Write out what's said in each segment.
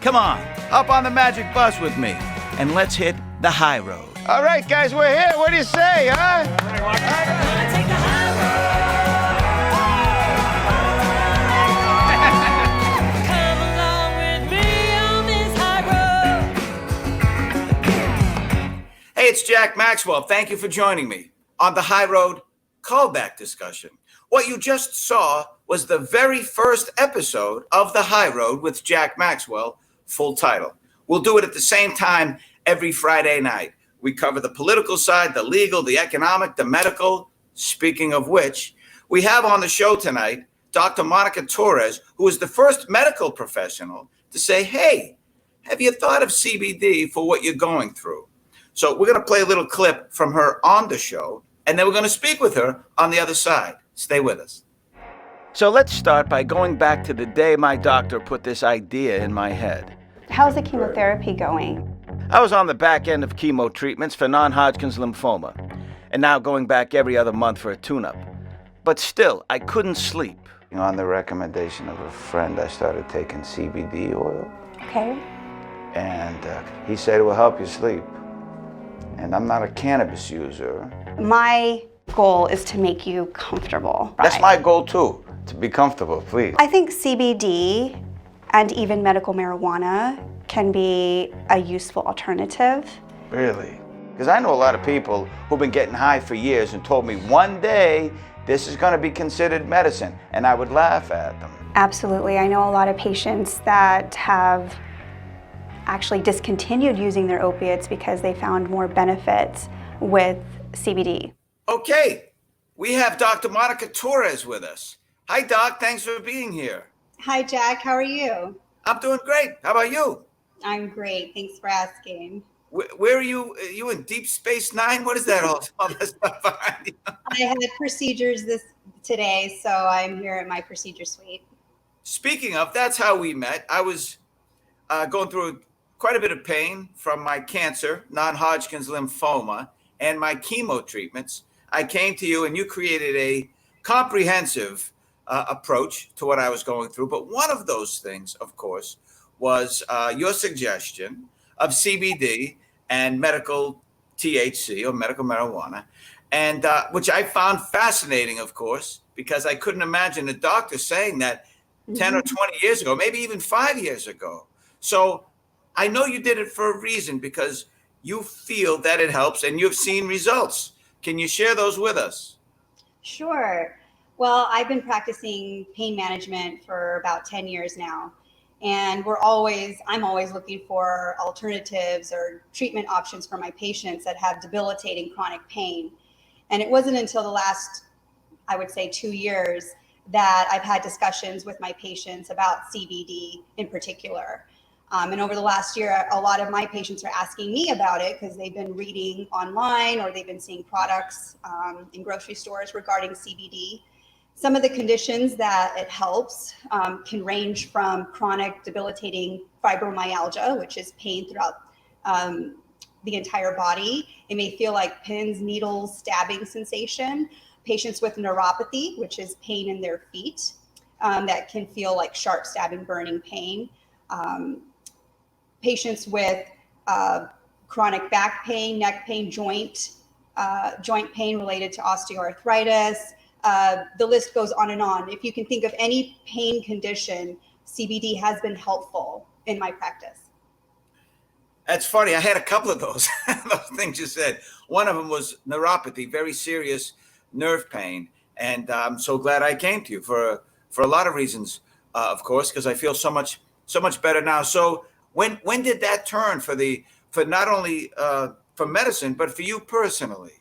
Come on, hop on the magic bus with me, and let's hit the high road. All right, guys, we're here. What do you say, huh? Take the high road. Come along with me on this high road. Hey, it's Jack Maxwell. Thank you for joining me on the High Road callback discussion. What you just saw was the very first episode of the High Road with Jack Maxwell, full title. We'll do it at the same time every Friday night. We cover the political side, the legal, the economic, the medical. Speaking of which, we have on the show tonight Dr. Monica Torres, who is the first medical professional to say, hey, have you thought of CBD for what you're going through? So we're going to play a little clip from her on the show, and then we're going to speak with her on the other side. Stay with us. So let's start by going back to the day my doctor put this idea in my head. How's the chemotherapy going? I was on the back end of chemo treatments for non-Hodgkin's lymphoma, and now going back every other month for a tune-up. But still, I couldn't sleep. On the recommendation of a friend, I started taking CBD oil. Okay. And he said it will help you sleep. And I'm not a cannabis user. My goal is to make you comfortable. That's my goal too, to be comfortable, please. I think CBD and even medical marijuana can be a useful alternative. Really? Because I know a lot of people who've been getting high for years and told me one day this is going to be considered medicine, and I would laugh at them. Absolutely. I know a lot of patients that have actually discontinued using their opiates because they found more benefits with CBD. Okay, we have Dr. Monica Torres with us. Hi, Doc. Thanks for being here. Hi, Jack. How are you? I'm doing great. How about you? I'm great. Thanks for asking. Where are you? Are you in Deep Space Nine? What is that all that stuff behind you? I had procedures today, so I'm here at my procedure suite. Speaking of, that's how we met. I was going through quite a bit of pain from my cancer, non-Hodgkin's lymphoma, and my chemo treatments. I came to you, and you created a comprehensive approach to what I was going through. But one of those things, of course, was your suggestion of CBD and medical THC or medical marijuana, and which I found fascinating, of course, because I couldn't imagine a doctor saying that 10 or 20 years ago, maybe even 5 years ago. So I know you did it for a reason, because you feel that it helps and you've seen results. Can you share those with us? Sure. Well, I've been practicing pain management for about 10 years now. And I'm always looking for alternatives or treatment options for my patients that have debilitating chronic pain. And it wasn't until the last, I would say, 2 years that I've had discussions with my patients about CBD in particular. And over the last year, a lot of my patients are asking me about it because they've been reading online or they've been seeing products in grocery stores regarding CBD. Some of the conditions that it helps can range from chronic debilitating fibromyalgia, which is pain throughout the entire body. It may feel like pins, needles, stabbing sensation. Patients with neuropathy, which is pain in their feet, that can feel like sharp stabbing, burning pain. Patients with chronic back pain, neck pain, joint pain related to osteoarthritis. The list goes on and on. If you can think of any pain condition, CBD has been helpful in my practice. That's funny. I had a couple of those things you said. One of them was neuropathy, very serious nerve pain. And I'm so glad I came to you for a lot of reasons, of course, because I feel so much better now. So when did that turn for not only for medicine, but for you personally?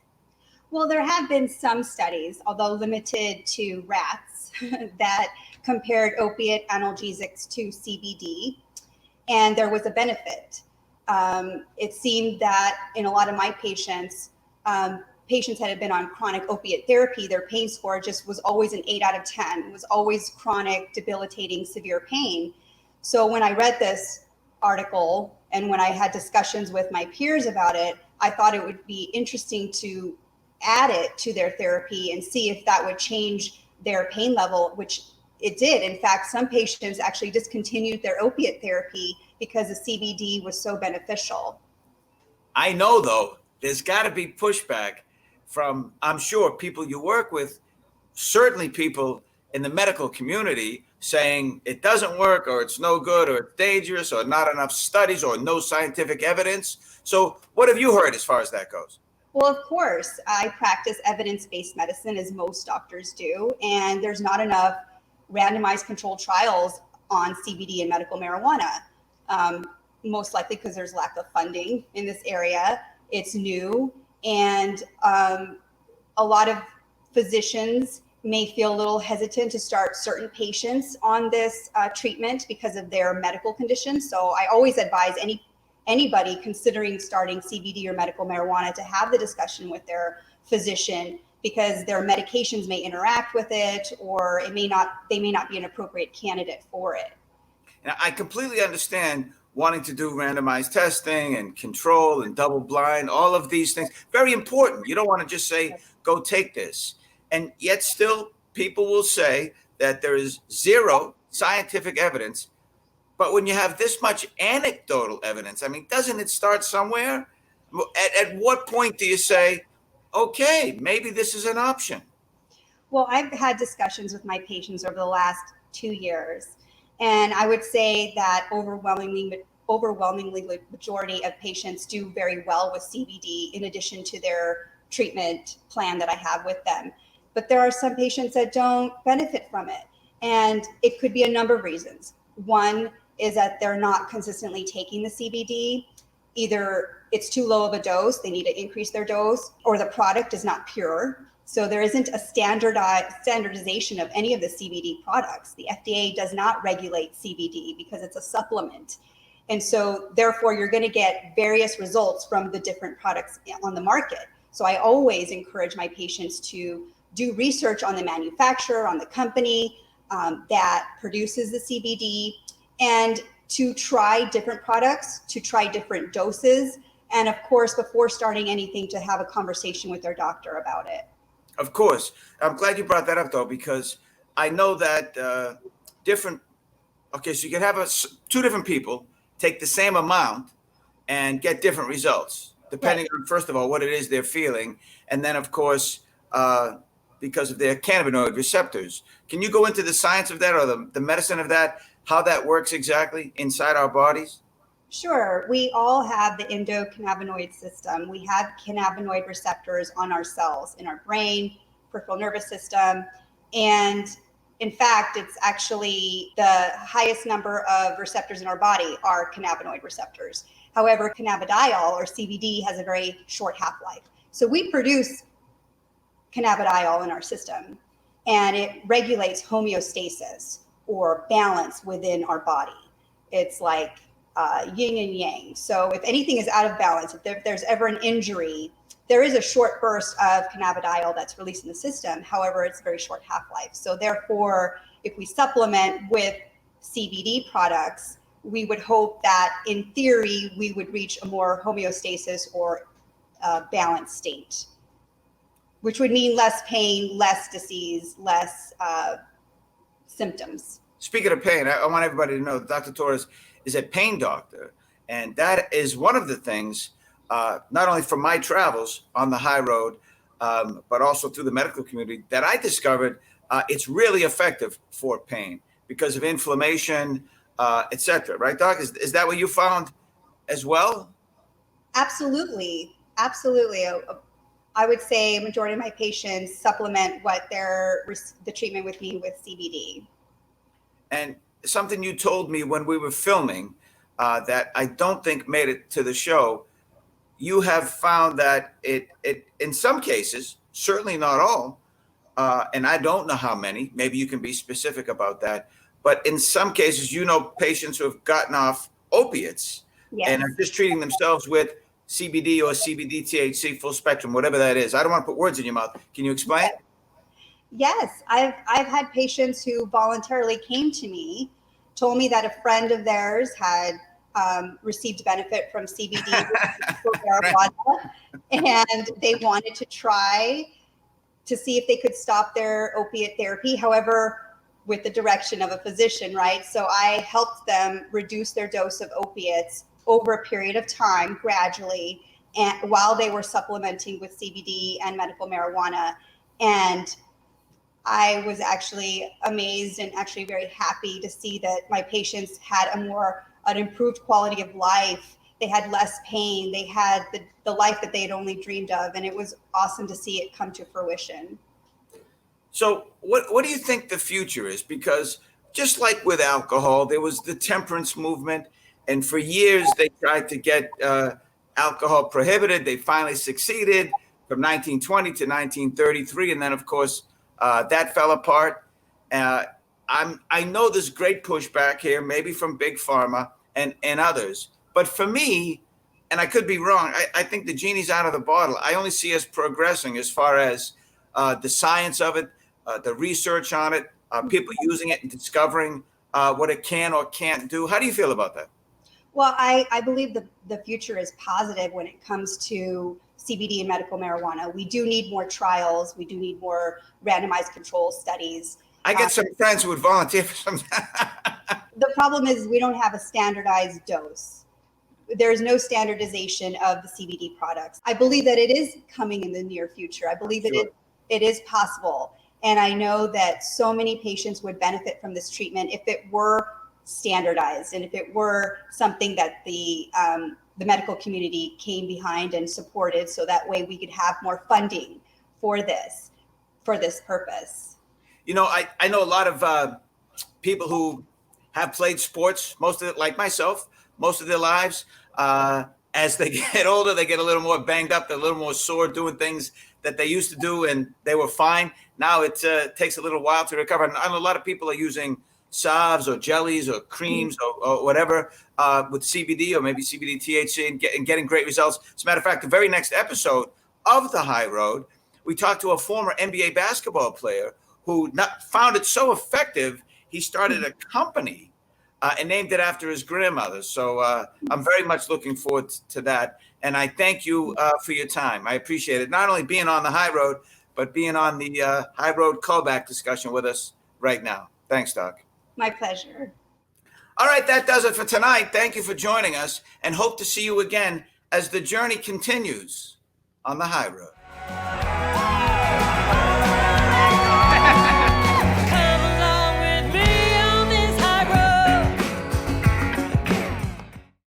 Well, there have been some studies, although limited to rats, that compared opiate analgesics to CBD, and there was a benefit. It seemed that in a lot of my patients that had been on chronic opiate therapy, their pain score just was always an 8 out of 10. It was always chronic, debilitating, severe pain. So when I read this article and when I had discussions with my peers about it, I thought it would be interesting to add it to their therapy and see if that would change their pain level, which it did. In fact, some patients actually discontinued their opiate therapy because the CBD was so beneficial. I know, though, there's got to be pushback from, I'm sure, people you work with, certainly people in the medical community saying it doesn't work or it's no good or it's dangerous or not enough studies or no scientific evidence. So what have you heard as far as that goes? Well, of course, I practice evidence-based medicine as most doctors do, and there's not enough randomized controlled trials on CBD and medical marijuana. Most likely because there's lack of funding in this area. It's new, and a lot of physicians may feel a little hesitant to start certain patients on this treatment because of their medical conditions. So I always advise anybody considering starting CBD or medical marijuana to have the discussion with their physician, because their medications may interact with it, or they may not be an appropriate candidate for it. And I completely understand wanting to do randomized testing and control and double blind, all of these things, very important. You don't want to just say, go take this. And yet still people will say that there is zero scientific evidence. But when you have this much anecdotal evidence, I mean, doesn't it start somewhere? At what point do you say, okay, maybe this is an option? Well, I've had discussions with my patients over the last 2 years, and I would say that overwhelmingly majority of patients do very well with CBD in addition to their treatment plan that I have with them. But there are some patients that don't benefit from it, and it could be a number of reasons. One is that they're not consistently taking the CBD. Either it's too low of a dose, they need to increase their dose, or the product is not pure. So there isn't a standardization of any of the CBD products. The FDA does not regulate CBD because it's a supplement. And so therefore you're going to get various results from the different products on the market. So I always encourage my patients to do research on the manufacturer, on the company that produces the CBD, and to try different products, to try different doses. And of course, before starting anything, to have a conversation with their doctor about it. Of course. I'm glad you brought that up, though, because I know that so you can have two different people take the same amount and get different results, depending on, first of all, what it is they're feeling. And then, of course, because of their cannabinoid receptors. Can you go into the science of that, or the medicine of that, how that works exactly inside our bodies? Sure. We all have the endocannabinoid system. We have cannabinoid receptors on our cells in our brain, peripheral nervous system. And in fact, it's actually the highest number of receptors in our body are cannabinoid receptors. However, cannabidiol, or CBD, has a very short half-life. So we produce cannabidiol in our system, and it regulates homeostasis, or balance within our body. It's like yin and yang. So if anything is out of balance, if there's ever an injury, there is a short burst of cannabidiol that's released in the system. However, it's a very short half-life. So therefore, if we supplement with CBD products, we would hope that in theory, we would reach a more homeostasis or balanced state, which would mean less pain, less disease, less symptoms. Speaking of pain, I want everybody to know that Dr. Torres is a pain doctor. And that is one of the things, not only from my travels on the high road, but also through the medical community, that I discovered it's really effective for pain because of inflammation, et cetera. Right, Doc? Is that what you found as well? Absolutely. Absolutely. I would say a majority of my patients supplement the treatment with me with CBD. And something you told me when we were filming that I don't think made it to the show, you have found that it in some cases, certainly not all, and I don't know how many, maybe you can be specific about that, but in some cases, patients who have gotten off opiates and are just treating themselves with CBD or CBD, THC, full spectrum, whatever that is. I don't want to put words in your mouth. Can you explain? Yes, I've had patients who voluntarily came to me, told me that a friend of theirs had received benefit from CBD for marijuana, and they wanted to try to see if they could stop their opiate therapy. However, with the direction of a physician, right? So I helped them reduce their dose of opiates over a period of time gradually, and while they were supplementing with CBD and medical marijuana. And I was actually amazed and actually very happy to see that my patients had an improved quality of life. They had less pain. They had the life that they had only dreamed of. And it was awesome to see it come to fruition. So what do you think the future is? Because just like with alcohol, there was the temperance movement, and for years they tried to get alcohol prohibited. They finally succeeded from 1920 to 1933, and then of course that fell apart. I know there's great pushback here, maybe from big pharma and others, but for me, and I could be wrong, I think the genie's out of the bottle. I only see us progressing as far as the science of it, the research on it, people using it and discovering what it can or can't do. How do you feel about that? Well, I believe the future is positive when it comes to CBD and medical marijuana. We do need more trials. We do need more randomized control studies. I get some friends who would volunteer for some. The problem is we don't have a standardized dose. There's no standardization of the CBD products. I believe that it is coming in the near future. I believe that it is possible. And I know that so many patients would benefit from this treatment if it were standardized and if it were something that the medical community came behind and supported, so that way we could have more funding for this purpose. You know, I know a lot of people who have played sports, most of it, like myself, most of their lives. As they get older, they get a little more banged up, they're a little more sore doing things that they used to do and they were fine. Now it takes a little while to recover. And I know a lot of people are using salves or jellies or creams or whatever with CBD or maybe CBD THC and getting great results. As a matter of fact, the very next episode of The High Road, we talked to a former NBA basketball player who found it so effective, he started a company and named it after his grandmother. So I'm very much looking forward to that. And I thank you for your time. I appreciate it. Not only being on the high road, but being on the high road callback discussion with us right now. Thanks, Doc. My pleasure. All right, that does it for tonight. Thank you for joining us and hope to see you again as the journey continues on the high road.